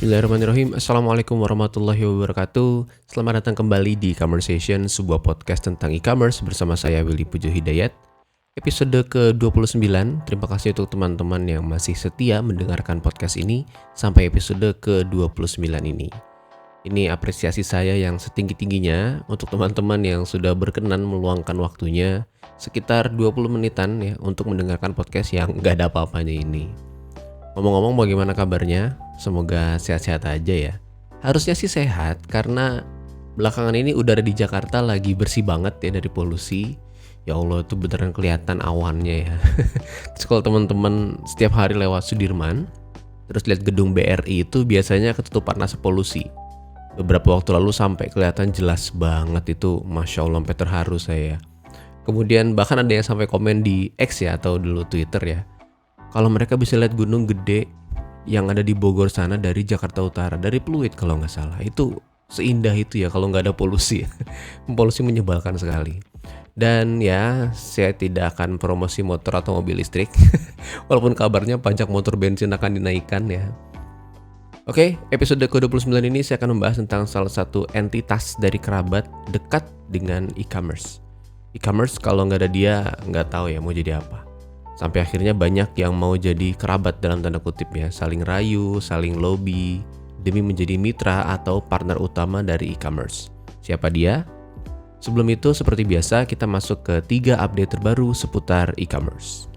Bismillahirrahmanirrahim. Assalamualaikum warahmatullahi wabarakatuh. Selamat datang kembali di Conversation, sebuah podcast tentang e-commerce bersama saya Willy Pujo Hidayat. Episode ke-29. Terima kasih untuk teman-teman yang masih setia mendengarkan podcast ini sampai episode ke-29 ini. Ini apresiasi saya yang setinggi-tingginya untuk teman-teman yang sudah berkenan meluangkan waktunya sekitar 20 menitan ya untuk mendengarkan podcast yang gak ada apa-apanya ini. Ngomong-ngomong, bagaimana kabarnya? Semoga sehat-sehat aja ya. Harusnya sih sehat karena belakangan ini udara di Jakarta lagi bersih banget ya dari polusi. Ya Allah, itu beneran kelihatan awannya ya. Terus kalau teman-teman setiap hari lewat Sudirman, terus lihat gedung BRI itu biasanya ketutupan asap polusi. Beberapa waktu lalu sampai kelihatan jelas banget itu, Masya Allah, sampai terharu saya. Kemudian bahkan ada yang sampai komen di X ya atau dulu Twitter ya. Kalau mereka bisa lihat gunung gede yang ada di Bogor sana dari Jakarta Utara, dari Pluit kalau nggak salah, itu seindah itu ya kalau nggak ada polusi. Polusi menyebalkan sekali. Dan ya, saya tidak akan promosi motor atau mobil listrik, walaupun kabarnya pajak motor bensin akan dinaikkan ya. Oke, episode ke-29 ini saya akan membahas tentang salah satu entitas dari kerabat dekat dengan e-commerce. E-commerce kalau nggak ada dia, nggak tahu ya mau jadi apa. Sampai akhirnya banyak yang mau jadi kerabat dalam tanda kutip ya, saling rayu, saling lobby, demi menjadi mitra atau partner utama dari e-commerce. Siapa dia? Sebelum itu, seperti biasa, kita masuk ke 3 update terbaru seputar e-commerce.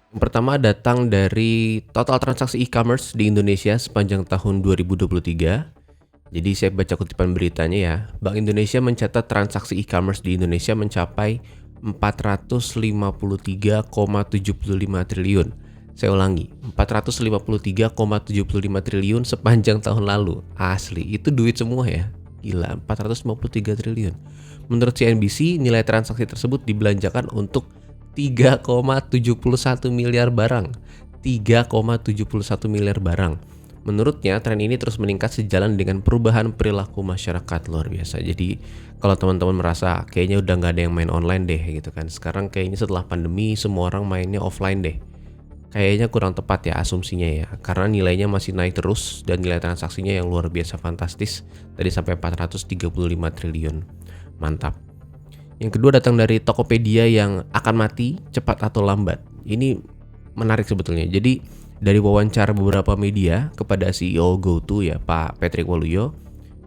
Yang pertama datang dari total transaksi e-commerce di Indonesia sepanjang tahun 2023. Jadi saya baca kutipan beritanya ya, Bank Indonesia mencatat transaksi e-commerce di Indonesia mencapai 453,75 triliun. Saya ulangi, 453,75 triliun sepanjang tahun lalu. Asli, itu duit semua ya. Gila, 453 triliun. Menurut CNBC, nilai transaksi tersebut dibelanjakan untuk 3,71 miliar barang. 3,71 miliar barang. Menurutnya, tren ini terus meningkat sejalan dengan perubahan perilaku masyarakat luar biasa. Jadi, kalau teman-teman merasa kayaknya udah nggak ada yang main online deh gitu kan. Sekarang kayaknya setelah pandemi semua orang mainnya offline deh. Kayaknya kurang tepat ya asumsinya ya. Karena nilainya masih naik terus dan nilai transaksinya yang luar biasa fantastis. Tadi sampai 435 triliun. Mantap. Yang kedua datang dari Tokopedia yang akan mati cepat atau lambat. Ini menarik sebetulnya. Jadi, dari wawancara beberapa media kepada CEO GoTo ya Pak Patrick Waluyo,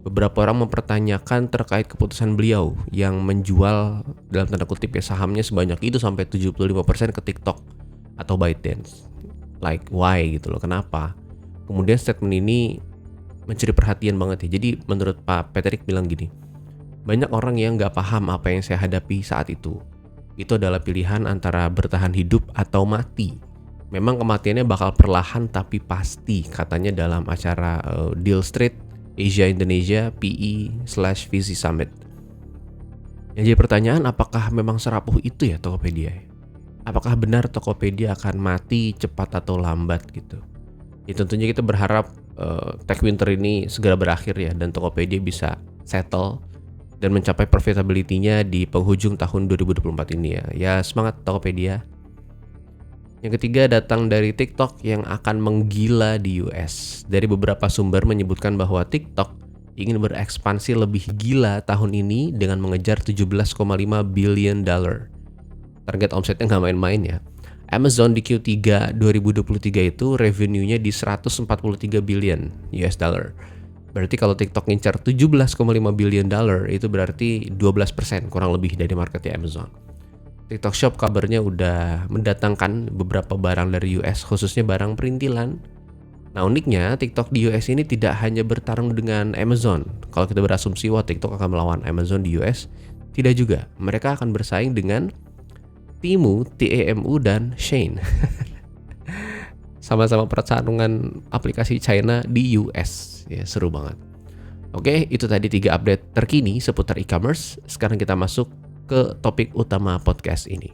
beberapa orang mempertanyakan terkait keputusan beliau yang menjual dalam tanda kutip ya sahamnya sebanyak itu sampai 75% ke TikTok atau ByteDance. Like why gitu loh, kenapa? Kemudian statement ini mencuri perhatian banget ya. Jadi menurut Pak Patrick bilang gini, banyak orang yang gak paham apa yang saya hadapi saat itu. Itu adalah pilihan antara bertahan hidup atau mati. Memang kematiannya bakal perlahan tapi pasti, katanya dalam acara Deal Street Asia Indonesia PE/VC Summit. Yang jadi pertanyaan, apakah memang serapuh itu ya Tokopedia? Apakah benar Tokopedia akan mati cepat atau lambat gitu? Ya tentunya kita berharap tech winter ini segera berakhir ya dan Tokopedia bisa settle dan mencapai profitability-nya di penghujung tahun 2024 ini ya. Ya semangat Tokopedia. Yang ketiga datang dari TikTok yang akan menggila di US. Dari beberapa sumber menyebutkan bahwa TikTok ingin berekspansi lebih gila tahun ini dengan mengejar 17,5 billion dollar. Target omsetnya nggak main-main ya. Amazon di Q3 2023 itu revenue-nya di 143 billion US dollar. Berarti kalau TikTok ngincar 17,5 billion dollar itu berarti 12% kurang lebih dari marketnya Amazon. TikTok Shop kabarnya udah mendatangkan beberapa barang dari US, khususnya barang perintilan. Nah uniknya, TikTok di US ini tidak hanya bertarung dengan Amazon. Kalau kita berasumsi, wah TikTok akan melawan Amazon di US, tidak juga. Mereka akan bersaing dengan Temu, TAMU, dan Shein. Sama-sama pertarungan aplikasi China di US. Ya, seru banget. Oke, itu tadi 3 update terkini seputar e-commerce. Sekarang kita masuk ke topik utama podcast ini.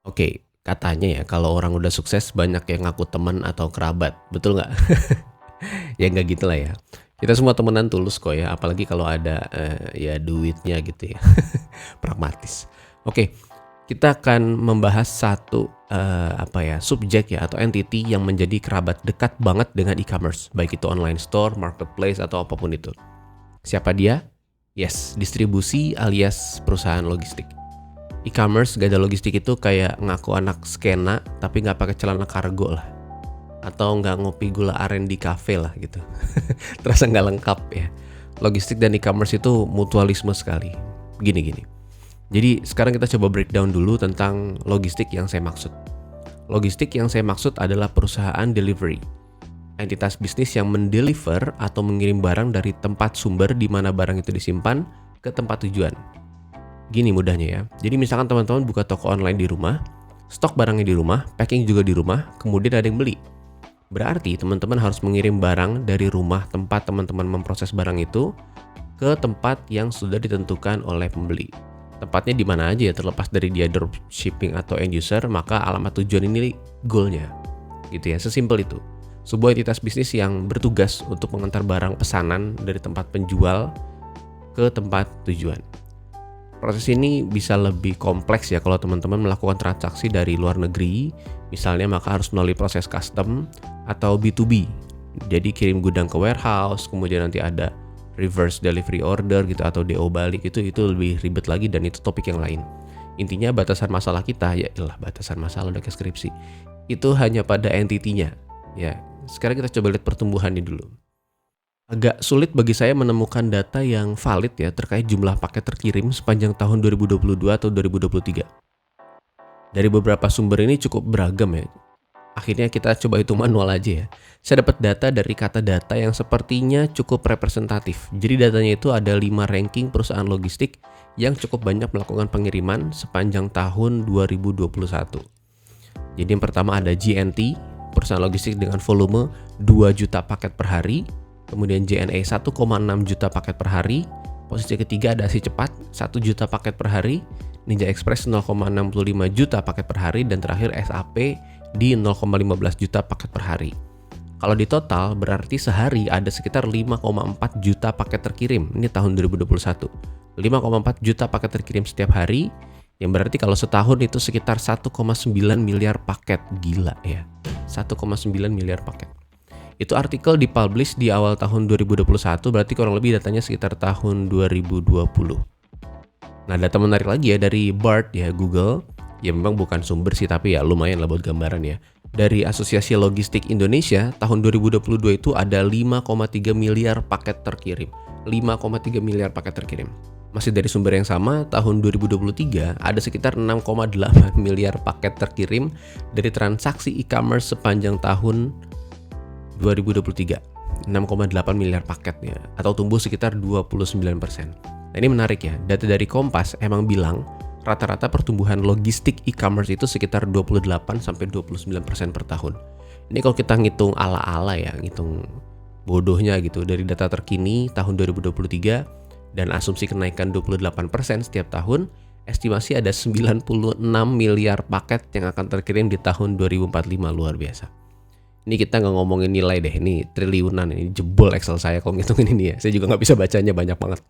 Oke, katanya ya kalau orang udah sukses banyak yang ngaku teman atau kerabat, betul nggak? Ya nggak gitu lah ya. Kita semua temenan tulus kok ya, apalagi kalau ada ya duitnya gitu ya. Pragmatis. Oke, Kita akan membahas satu subjek ya atau entity yang menjadi kerabat dekat banget dengan e-commerce, baik itu online store, marketplace atau apapun itu. Siapa dia? Yes, distribusi alias perusahaan logistik. E-commerce gak ada logistik itu kayak ngaku anak skena tapi nggak pakai celana kargo lah, atau nggak ngopi gula aren di cafe lah gitu. Terasa nggak lengkap ya. Logistik dan e-commerce itu mutualisme sekali. Gini. Jadi sekarang kita coba breakdown dulu tentang logistik yang saya maksud. Logistik yang saya maksud adalah perusahaan delivery. Entitas bisnis yang mendeliver atau mengirim barang dari tempat sumber di mana barang itu disimpan ke tempat tujuan. Gini mudahnya ya. Jadi misalkan teman-teman buka toko online di rumah, stok barangnya di rumah, packing juga di rumah, kemudian ada yang beli. Berarti teman-teman harus mengirim barang dari rumah tempat teman-teman memproses barang itu ke tempat yang sudah ditentukan oleh pembeli. Tempatnya di mana aja ya, terlepas dari dia dropshipping atau end user, maka alamat tujuan ini goalnya. Gitu ya, sesimpel itu. Sebuah entitas bisnis yang bertugas untuk mengantar barang pesanan dari tempat penjual ke tempat tujuan. Proses ini bisa lebih kompleks ya kalau teman-teman melakukan transaksi dari luar negeri, misalnya maka harus melalui proses custom atau B2B. Jadi kirim gudang ke warehouse, kemudian nanti ada reverse delivery order gitu atau DO balik, itu lebih ribet lagi dan itu topik yang lain. Intinya batasan masalah kita, batasan masalah udah kayak skripsi, itu hanya pada entitinya. Ya, sekarang kita coba lihat pertumbuhannya dulu. Agak sulit bagi saya menemukan data yang valid ya terkait jumlah paket terkirim sepanjang tahun 2022 atau 2023. Dari beberapa sumber ini cukup beragam ya. Akhirnya kita coba hitung manual aja ya. Saya dapat data dari kata data yang sepertinya cukup representatif. Jadi datanya itu ada 5 ranking perusahaan logistik yang cukup banyak melakukan pengiriman sepanjang tahun 2021. Jadi yang pertama ada GNT, perusahaan logistik dengan volume 2 juta paket per hari. Kemudian JNE 1,6 juta paket per hari. Posisi ketiga ada Si Cepat 1 juta paket per hari. Ninja Express 0,65 juta paket per hari. Dan terakhir SAP di 0,15 juta paket per hari. Kalau di total berarti sehari ada sekitar 5,4 juta paket terkirim. Ini tahun 2021. 5,4 juta paket terkirim setiap hari, yang berarti kalau setahun itu sekitar 1,9 miliar paket. Gila ya. 1,9 miliar paket. Itu artikel dipublish di awal tahun 2021, berarti kurang lebih datanya sekitar tahun 2020. Nah, data menarik lagi ya dari BART ya, Google. Ya memang bukan sumber sih, tapi ya lumayan lah buat gambaran ya. Dari Asosiasi Logistik Indonesia, tahun 2022 itu ada 5,3 miliar paket terkirim. 5,3 miliar paket terkirim. Masih dari sumber yang sama, tahun 2023 ada sekitar 6,8 miliar paket terkirim dari transaksi e-commerce sepanjang tahun 2023. 6,8 miliar paket ya, atau tumbuh sekitar 29%. Nah, ini menarik ya, data dari Kompas emang bilang rata-rata pertumbuhan logistik e-commerce itu sekitar 28-29% per tahun. Ini kalau kita ngitung ala-ala ya, ngitung bodohnya gitu, dari data terkini tahun 2023 dan asumsi kenaikan 28% setiap tahun, estimasi ada 96 miliar paket yang akan terkirim di tahun 2045, luar biasa. Ini kita nggak ngomongin nilai deh, ini triliunan, ini jebol Excel saya kalau ngitungin ini ya. Saya juga nggak bisa bacanya, banyak banget.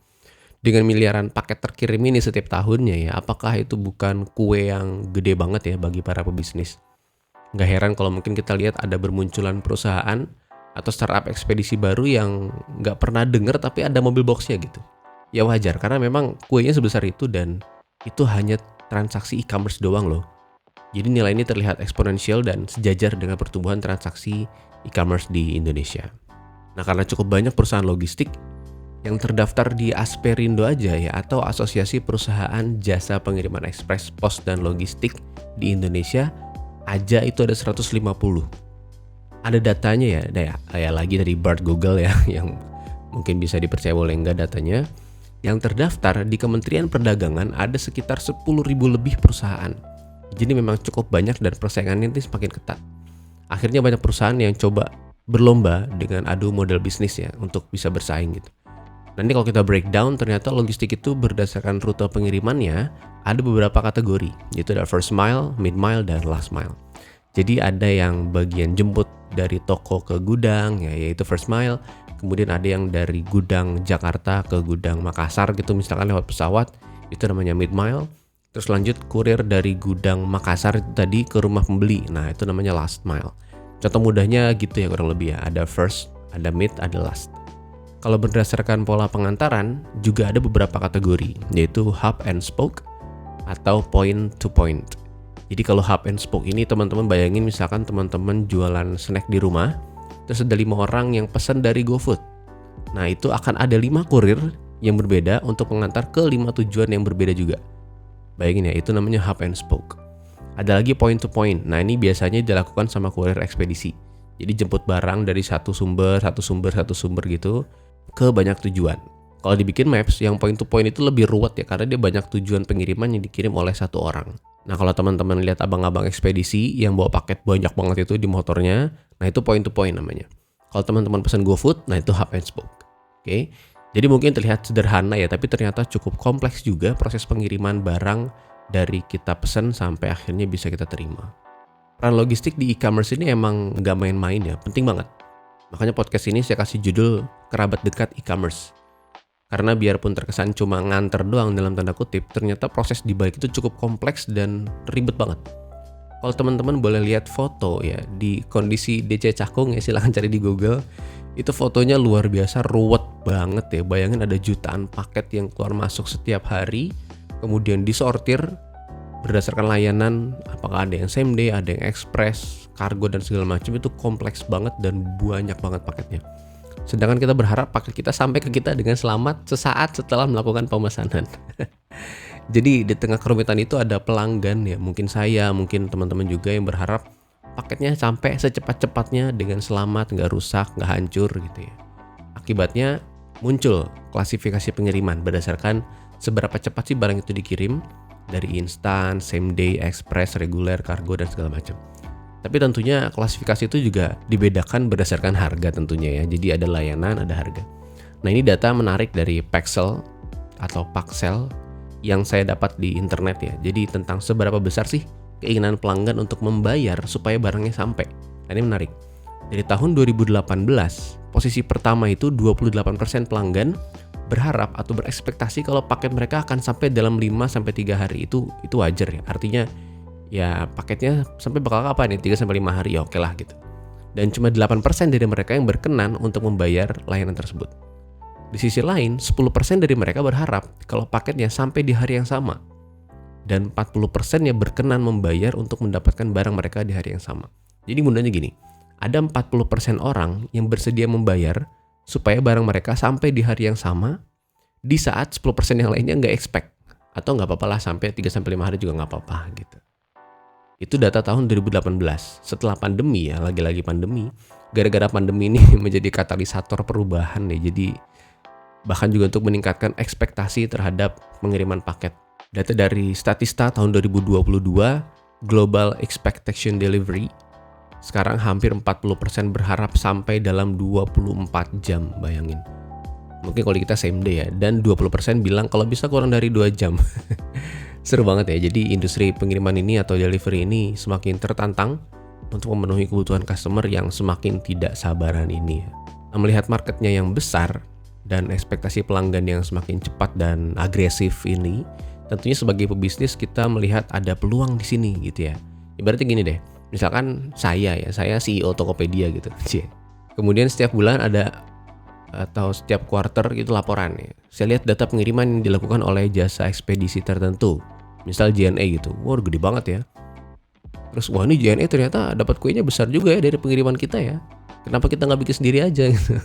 Dengan miliaran paket terkirim ini setiap tahunnya ya, apakah itu bukan kue yang gede banget ya bagi para pebisnis? Nggak heran kalau mungkin kita lihat ada bermunculan perusahaan atau startup ekspedisi baru yang nggak pernah denger tapi ada mobil boxnya gitu. Ya wajar, karena memang kuenya sebesar itu dan itu hanya transaksi e-commerce doang loh. Jadi nilai ini terlihat eksponensial dan sejajar dengan pertumbuhan transaksi e-commerce di Indonesia. Nah, karena cukup banyak perusahaan logistik yang terdaftar di Asperindo aja ya, atau Asosiasi Perusahaan Jasa Pengiriman Ekspres Pos dan Logistik di Indonesia aja itu ada 150. Ada datanya ya, kayak lagi dari BART Google ya, yang mungkin bisa dipercaya boleh enggak datanya. Yang terdaftar di Kementerian Perdagangan ada sekitar 10.000 lebih perusahaan. Jadi memang cukup banyak dan persaingannya ini semakin ketat. Akhirnya banyak perusahaan yang coba berlomba dengan adu model bisnis ya untuk bisa bersaing gitu. Nanti kalau kita breakdown, ternyata logistik itu berdasarkan rute pengirimannya ada beberapa kategori, yaitu ada first mile, mid mile, dan last mile. Jadi ada yang bagian jemput dari toko ke gudang ya, yaitu first mile. Kemudian ada yang dari gudang Jakarta ke gudang Makassar gitu, misalkan lewat pesawat, itu namanya mid mile. Terus lanjut kurir dari gudang Makassar itu tadi ke rumah pembeli. Nah, itu namanya last mile. Contoh mudahnya gitu ya kurang lebih ya. Ada first, ada mid, ada last. Kalau berdasarkan pola pengantaran, juga ada beberapa kategori, yaitu hub and spoke atau point to point. Jadi kalau hub and spoke ini teman-teman bayangin misalkan teman-teman jualan snack di rumah, terus ada 5 orang yang pesan dari GoFood. Nah, itu akan ada 5 kurir yang berbeda untuk mengantar ke 5 tujuan yang berbeda juga. Bayangin ya, itu namanya hub and spoke. Ada lagi point to point. Nah, ini biasanya dilakukan sama kurir ekspedisi. Jadi jemput barang dari satu sumber gitu ke banyak tujuan. Kalau dibikin maps, yang point to point itu lebih ruwet ya, karena dia banyak tujuan pengiriman yang dikirim oleh satu orang. Nah, kalau teman-teman lihat abang-abang ekspedisi yang bawa paket banyak banget itu di motornya, nah itu point to point namanya. Kalau teman-teman pesan GoFood, nah itu hub and spoke. Oke. Jadi mungkin terlihat sederhana ya, tapi ternyata cukup kompleks juga proses pengiriman barang dari kita pesan sampai akhirnya bisa kita terima. Peran logistik di e-commerce ini emang nggak main-main ya, penting banget. Makanya podcast ini saya kasih judul Kerabat Dekat E-commerce. Karena biarpun terkesan cuma nganter doang dalam tanda kutip, ternyata proses di balik itu cukup kompleks dan ribet banget. Kalau teman-teman boleh lihat foto ya di kondisi DC Cakung ya, silahkan cari di Google. Itu fotonya luar biasa ruwet banget ya. Bayangin ada jutaan paket yang keluar masuk setiap hari, kemudian disortir berdasarkan layanan, apakah ada yang same day, ada yang express, kargo dan segala macam. Itu kompleks banget dan banyak banget paketnya. Sedangkan kita berharap paket kita sampai ke kita dengan selamat sesaat setelah melakukan pemesanan. Jadi di tengah kerumitan itu ada pelanggan ya, mungkin saya, mungkin teman-teman juga yang berharap paketnya sampai secepat-cepatnya dengan selamat, nggak rusak, nggak hancur gitu ya. Akibatnya muncul klasifikasi pengiriman berdasarkan seberapa cepat sih barang itu dikirim, dari instan, same day, express, reguler, kargo dan segala macam. Tapi tentunya klasifikasi itu juga dibedakan berdasarkan harga tentunya ya. Jadi ada layanan, ada harga. Nah, ini data menarik dari Paxel atau Paxel yang saya dapat di internet ya. Jadi tentang seberapa besar sih keinginan pelanggan untuk membayar supaya barangnya sampai. Nah, ini menarik. Dari tahun 2018, posisi pertama itu 28% pelanggan berharap atau berekspektasi kalau paket mereka akan sampai dalam 5-3 hari. Itu wajar ya. Artinya ya paketnya sampai bakal kapan nih, 3-5 hari ya oke lah gitu. Dan cuma 8% dari mereka yang berkenan untuk membayar layanan tersebut. Di sisi lain, 10% dari mereka berharap kalau paketnya sampai di hari yang sama. Dan 40% yang berkenan membayar untuk mendapatkan barang mereka di hari yang sama. Jadi mudahnya gini, ada 40% orang yang bersedia membayar supaya barang mereka sampai di hari yang sama, di saat 10% yang lainnya nggak expect. Atau nggak apa-apa lah sampai 3-5 hari juga nggak apa-apa gitu. Itu data tahun 2018. Setelah pandemi ya, lagi-lagi pandemi. Gara-gara pandemi ini menjadi katalisator perubahan nih. Jadi bahkan juga untuk meningkatkan ekspektasi terhadap pengiriman paket. Data dari Statista tahun 2022, Global Expectation Delivery, sekarang hampir 40% berharap sampai dalam 24 jam, bayangin. Mungkin kalau kita same day ya, dan 20% bilang kalau bisa kurang dari 2 jam. Seru banget ya, jadi industri pengiriman ini atau delivery ini semakin tertantang untuk memenuhi kebutuhan customer yang semakin tidak sabaran ini. Nah, melihat marketnya yang besar dan ekspektasi pelanggan yang semakin cepat dan agresif ini, tentunya sebagai pebisnis kita melihat ada peluang di sini gitu ya. Ibaratnya gini deh, misalkan saya CEO Tokopedia gitu. Kemudian setiap bulan ada atau setiap quarter gitu laporan ya. Saya lihat data pengiriman yang dilakukan oleh jasa ekspedisi tertentu. Misal JNE gitu. Wah, gede banget ya. Terus wah, ini JNE ternyata dapat kuenya besar juga ya dari pengiriman kita ya. Kenapa kita nggak bikin sendiri aja gitu.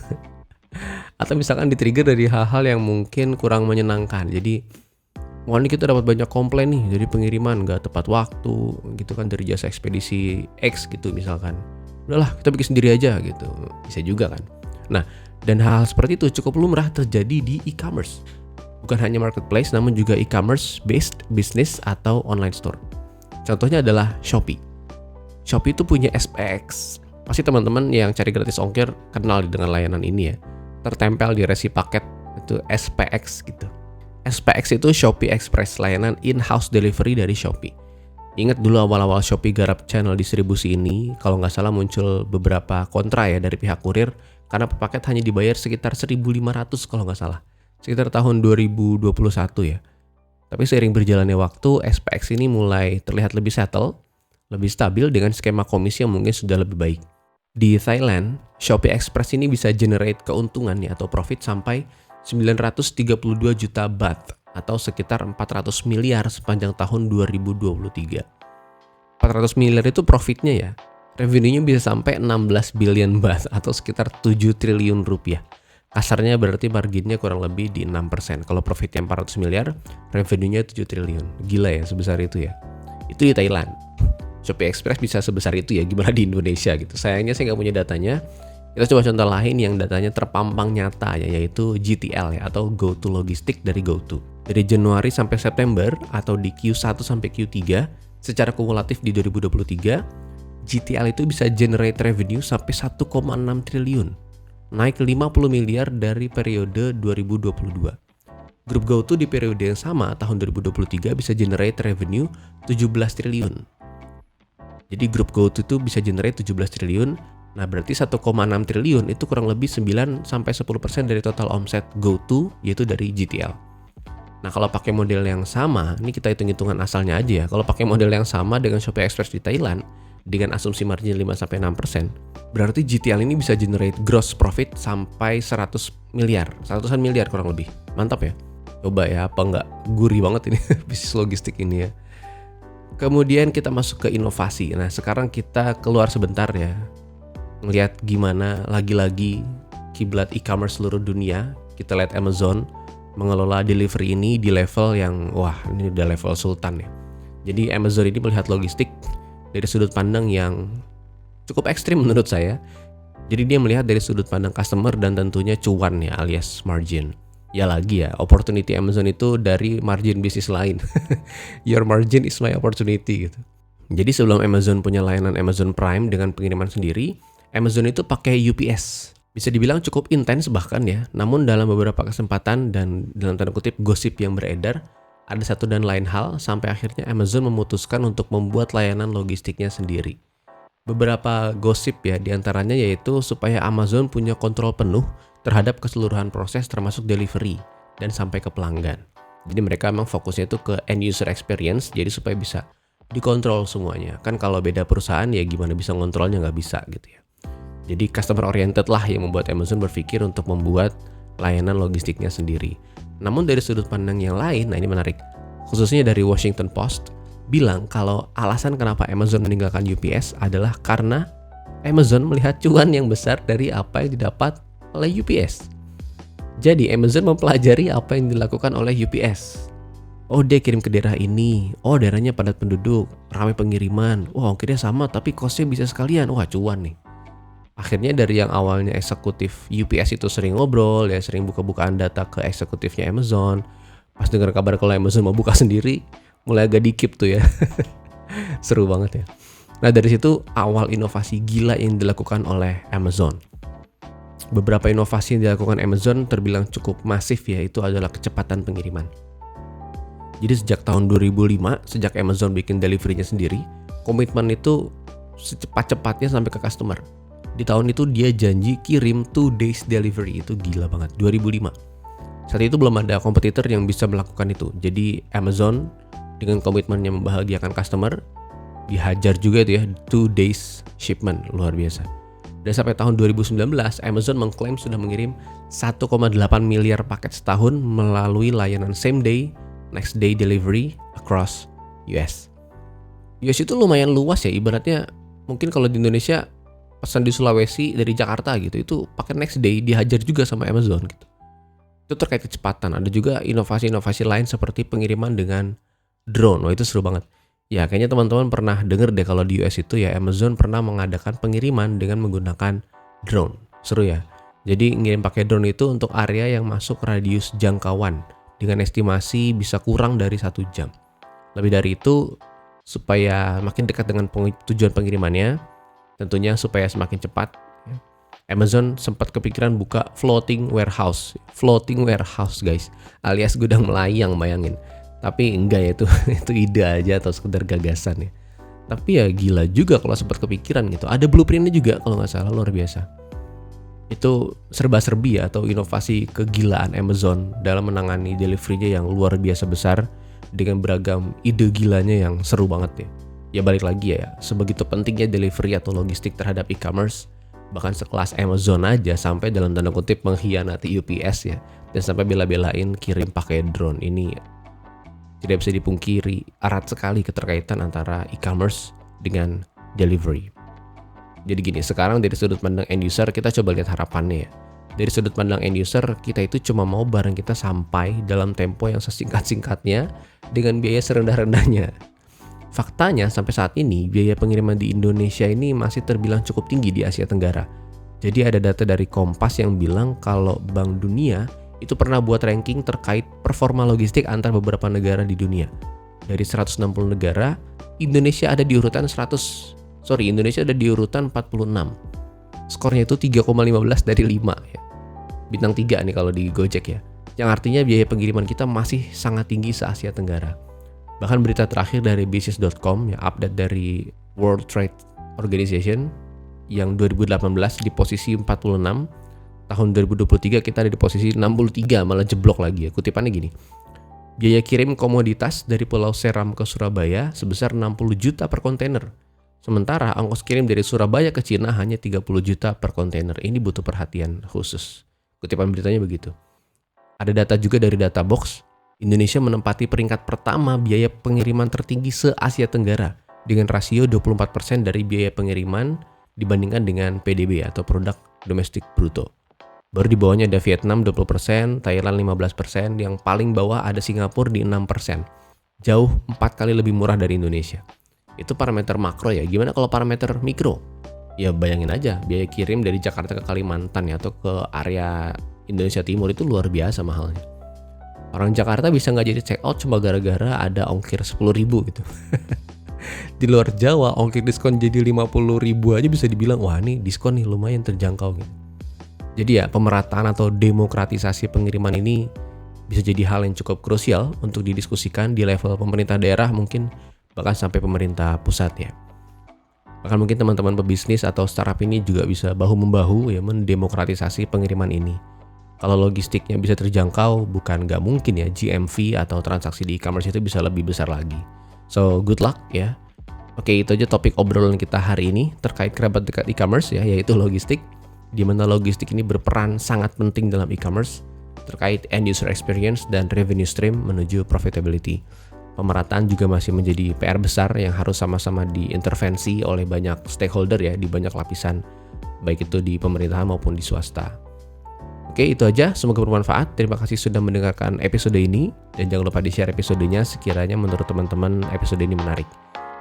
Atau misalkan di-trigger dari hal-hal yang mungkin kurang menyenangkan. Jadi wah, ini kita dapat banyak komplain nih dari pengiriman nggak tepat waktu gitu kan, dari jasa ekspedisi X gitu misalkan. Udahlah, kita bikin sendiri aja gitu. Bisa juga kan. Nah, dan hal seperti itu cukup lumrah terjadi di e-commerce. Bukan hanya marketplace, namun juga e-commerce based business atau online store. Contohnya adalah Shopee. Shopee itu punya SPX. Pasti teman-teman yang cari gratis ongkir kenal dengan layanan ini ya. Tertempel di resi paket itu SPX gitu. SPX itu Shopee Express, layanan in-house delivery dari Shopee. Ingat dulu awal-awal Shopee garap channel distribusi ini, kalau nggak salah muncul beberapa kontra ya dari pihak kurir, karena per paket hanya dibayar sekitar 1.500 kalau nggak salah. Sekitar tahun 2021 ya. Tapi seiring berjalannya waktu, SPX ini mulai terlihat lebih settle, lebih stabil dengan skema komisi yang mungkin sudah lebih baik. Di Thailand, Shopee Express ini bisa generate keuntungan ya, atau profit sampai 932 juta baht atau sekitar 400 miliar sepanjang tahun 2023. 400 miliar itu profitnya ya. Revenue-nya bisa sampai 16 billion baht atau sekitar 7 triliun rupiah. Kasarnya berarti marginnya kurang lebih di 6%. Kalau profitnya 400 miliar, revenue-nya 7 triliun. Gila ya sebesar itu ya. Itu di Thailand. Shopee Express bisa sebesar itu ya, gimana di Indonesia gitu. Sayangnya saya nggak punya datanya. Kita coba contoh lain yang datanya terpampang nyata ya, yaitu GTL ya, atau GoTo Logistik dari GoTo. Dari Januari sampai September atau di Q1 sampai Q3, secara kumulatif di 2023, GTL itu bisa generate revenue sampai 1,6 triliun. Naik 50 miliar dari periode 2022. Grup GoTo di periode yang sama tahun 2023 bisa generate revenue 17 triliun. Jadi grup GoTo itu bisa generate 17 triliun. Nah, berarti 1,6 triliun itu kurang lebih 9 sampai 10% dari total omset GoTo, yaitu dari GTL. Nah, kalau pakai model yang sama, ini kita hitung-hitungan asalnya aja ya. Kalau pakai model yang sama dengan Shopee Express di Thailand dengan asumsi margin 5-6%, berarti GTL ini bisa generate gross profit sampai 100 miliar, 100-an miliar kurang lebih. Mantap ya. Coba ya, apa nggak gurih banget ini bisnis logistik ini ya. Kemudian kita masuk ke inovasi. Nah, sekarang kita keluar sebentar ya. Ngelihat gimana lagi-lagi kiblat e-commerce seluruh dunia. Kita lihat Amazon mengelola delivery ini di level yang, wah ini udah level sultan ya. Jadi Amazon ini melihat logistik dari sudut pandang yang cukup ekstrim menurut saya. Jadi dia melihat dari sudut pandang customer dan tentunya cuan ya, alias margin. Ya lagi ya, opportunity Amazon itu dari margin bisnis lain. Your margin is my opportunity gitu. Jadi sebelum Amazon punya layanan Amazon Prime dengan pengiriman sendiri, Amazon itu pakai UPS. Bisa dibilang cukup intens bahkan ya. Namun dalam beberapa kesempatan dan dalam tanda kutip gosip yang beredar, ada satu dan lain hal sampai akhirnya Amazon memutuskan untuk membuat layanan logistiknya sendiri. Beberapa gosip ya, diantaranya yaitu supaya Amazon punya kontrol penuh terhadap keseluruhan proses termasuk delivery dan sampai ke pelanggan. Jadi mereka memang fokusnya itu ke end user experience, jadi supaya bisa dikontrol semuanya. Kan kalau beda perusahaan ya gimana bisa ngontrolnya, nggak bisa gitu ya. Jadi customer oriented lah yang membuat Amazon berpikir untuk membuat layanan logistiknya sendiri. Namun dari sudut pandang yang lain, nah ini menarik, khususnya dari Washington Post, bilang kalau alasan kenapa Amazon meninggalkan UPS adalah karena Amazon melihat cuan yang besar dari apa yang didapat oleh UPS. Jadi Amazon mempelajari apa yang dilakukan oleh UPS. Oh, dia kirim ke daerah ini. Oh, daerahnya padat penduduk, ramai pengiriman. Wah, ongkirnya sama tapi cost-nya bisa sekalian. Wah, cuan nih. Akhirnya dari yang awalnya eksekutif UPS itu sering ngobrol, ya sering buka-bukaan data ke eksekutifnya Amazon. Pas dengar kabar kalau Amazon mau buka sendiri, mulai agak dikip tuh ya. Seru banget ya. Nah, dari situ awal inovasi gila yang dilakukan oleh Amazon. Beberapa inovasi yang dilakukan Amazon terbilang cukup masif ya, itu adalah kecepatan pengiriman. Jadi sejak tahun 2005, sejak Amazon bikin delivery-nya sendiri, komitmen itu secepat-cepatnya sampai ke customer. Di tahun itu dia janji kirim 2 days delivery, itu gila banget, 2005. Saat itu belum ada kompetitor yang bisa melakukan itu. Jadi Amazon dengan komitmennya membahagiakan customer, dihajar juga itu ya, 2 days shipment, luar biasa. Dan sampai tahun 2019, Amazon mengklaim sudah mengirim 1,8 miliar paket setahun melalui layanan same day, next day delivery across US. US itu lumayan luas ya, ibaratnya mungkin kalau di Indonesia pesan di Sulawesi dari Jakarta gitu, itu paket next day dihajar juga sama Amazon gitu. Itu terkait kecepatan. Ada juga inovasi-inovasi lain seperti pengiriman dengan drone. Wah, itu seru banget. Ya, kayaknya teman-teman pernah denger deh kalau di US itu ya Amazon pernah mengadakan pengiriman dengan menggunakan drone. Seru ya. Jadi ngirim pakai drone itu untuk area yang masuk radius jangkauan dengan estimasi bisa kurang dari 1 jam. Lebih dari itu, supaya makin dekat dengan tujuan pengirimannya, tentunya supaya semakin cepat, Amazon sempat kepikiran buka floating warehouse. Floating warehouse guys, alias gudang melayang, bayangin. Tapi enggak ya, itu ide aja atau sekedar gagasan ya. Tapi ya gila juga kalau sempat kepikiran gitu. Ada blueprintnya juga kalau nggak salah, luar biasa. Itu serba-serbi ya, atau inovasi kegilaan Amazon dalam menangani delivery-nya yang luar biasa besar dengan beragam ide gilanya yang seru banget ya. Ya balik lagi ya, sebegitu pentingnya delivery atau logistik terhadap e-commerce, bahkan sekelas Amazon aja sampai dalam tanda kutip mengkhianati UPS ya, dan sampai bela-belain kirim pakai drone. Ini tidak bisa dipungkiri erat sekali keterkaitan antara e-commerce dengan delivery. Jadi gini, sekarang dari sudut pandang end user kita coba lihat harapannya ya. Dari sudut pandang end user, kita itu cuma mau barang kita sampai dalam tempo yang sesingkat-singkatnya dengan biaya serendah-rendahnya. Faktanya sampai saat ini biaya pengiriman di Indonesia ini masih terbilang cukup tinggi di Asia Tenggara. Jadi ada data dari Kompas yang bilang kalau Bank Dunia itu pernah buat ranking terkait performa logistik antar beberapa negara di dunia. Dari 160 negara, Indonesia ada di urutan 46. Skornya itu 3,15 dari 5 ya. Bintang 3 nih kalau di Gojek ya. Yang artinya biaya pengiriman kita masih sangat tinggi se-Asia Tenggara. Bahkan berita terakhir dari business.com ya, update dari World Trade Organization yang 2018 di posisi 46, tahun 2023 kita ada di posisi 63, malah jeblok lagi ya. Kutipannya gini. Biaya kirim komoditas dari Pulau Seram ke Surabaya sebesar 60 juta per kontainer. Sementara ongkos kirim dari Surabaya ke Cina hanya 30 juta per kontainer. Ini butuh perhatian khusus. Kutipan beritanya begitu. Ada data juga dari Databox. Indonesia menempati peringkat pertama biaya pengiriman tertinggi se-Asia Tenggara dengan rasio 24% dari biaya pengiriman dibandingkan dengan PDB atau produk domestik bruto. Baru di bawahnya ada Vietnam 20%, Thailand 15%, yang paling bawah ada Singapura di 6%. Jauh 4 kali lebih murah dari Indonesia. Itu parameter makro ya. Gimana kalau parameter mikro? Ya bayangin aja, biaya kirim dari Jakarta ke Kalimantan ya, atau ke area Indonesia Timur itu luar biasa mahalnya. Orang Jakarta bisa nggak jadi check out cuma gara-gara ada ongkir 10.000 gitu. Di luar Jawa ongkir diskon jadi 50.000 aja bisa dibilang wah nih diskon nih lumayan terjangkau gitu. Jadi ya pemerataan atau demokratisasi pengiriman ini bisa jadi hal yang cukup krusial untuk didiskusikan di level pemerintah daerah mungkin bahkan sampai pemerintah pusat ya. Bahkan mungkin teman-teman pebisnis atau startup ini juga bisa bahu-membahu ya mendemokratisasi pengiriman ini. Kalau logistiknya bisa terjangkau, bukan nggak mungkin ya GMV atau transaksi di e-commerce itu bisa lebih besar lagi. So good luck ya. Oke, itu aja topik obrolan kita hari ini terkait kerabat dekat e-commerce ya, yaitu logistik. Di mana logistik ini berperan sangat penting dalam e-commerce terkait end user experience dan revenue stream menuju profitability. Pemerataan juga masih menjadi PR besar yang harus sama-sama diintervensi oleh banyak stakeholder ya, di banyak lapisan, baik itu di pemerintahan maupun di swasta. Oke, itu aja. Semoga bermanfaat. Terima kasih sudah mendengarkan episode ini. Dan jangan lupa di-share episodenya sekiranya menurut teman-teman episode ini menarik.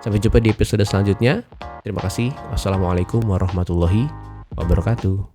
Sampai jumpa di episode selanjutnya. Terima kasih. Wassalamualaikum warahmatullahi wabarakatuh.